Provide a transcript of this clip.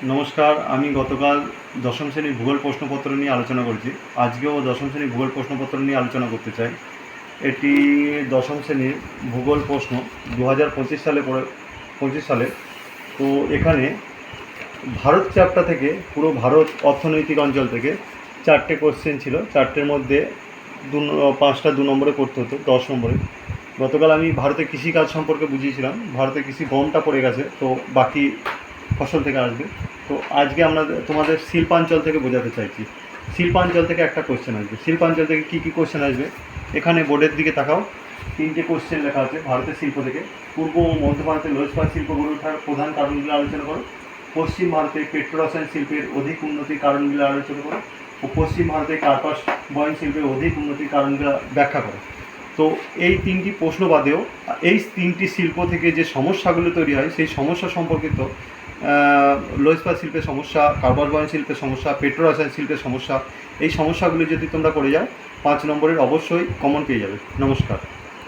নমস্কার। আমি গতকাল দশম শ্রেণীর ভূগোল প্রশ্নপত্র নিয়ে আলোচনা করেছি। আজকেও দশম শ্রেণীর ভূগোল প্রশ্নপত্র নিয়ে আলোচনা করতে চাই। এটি দশম শ্রেণীর ভূগোল প্রশ্ন 2025 সালে। তো এখানে ভারত চ্যাপ্টার থেকে পুরো ভারত অর্থনৈতিক অঞ্চল থেকে 4টে কোশ্চেন ছিল। 4টের মধ্যে 5টা 2 নম্বরে করতে হতো, 10 নম্বরে। গতকাল আমি ভারতের কৃষিকাজ সম্পর্কে বুঝিয়েছিলাম। ভারতে কৃষি গমটা পড়ে গেছে, তো বাকি ফসল থেকে আসবে। তো আজকে আমরা তোমাদের শিল্পাঞ্চল থেকে বোঝাতে চাইছি। শিল্পাঞ্চল থেকে একটা কোশ্চেন আসবে। শিল্পাঞ্চল থেকে কী কী কোশ্চেন আসবে এখানে বোর্ডের দিকে তাকাও। 3টে কোশ্চেন লেখা আছে ভারতের শিল্প থেকে। পূর্ব ও মধ্য ভারতের লোহ ইস্পাত শিল্প গড়ে ওঠার প্রধান কারণগুলো আলোচনা করো। পশ্চিম ভারতে পেট্রোরসায়ন শিল্পের অধিক উন্নতির কারণগুলো আলোচনা করো। ও পশ্চিম ভারতে কার্পাস বয়ন শিল্পের অধিক উন্নতির কারণগুলো ব্যাখ্যা করো। তো এই 3টি প্রশ্ন বাদেও এই 3টি শিল্প থেকে যে সমস্যাগুলো তৈরি হয় সেই সমস্যা সম্পর্কিত লোহ ইস্পাত শিল্পের সমস্যা, কার্পাস বয়ন শিল্পের সমস্যা, পেট্রোরসায়ন শিল্পের সমস্যা, এই সমস্যাগুলি যদি তোমরা করে যাও 5 নম্বরের অবশ্যই কমন পেয়ে যাবে। নমস্কার।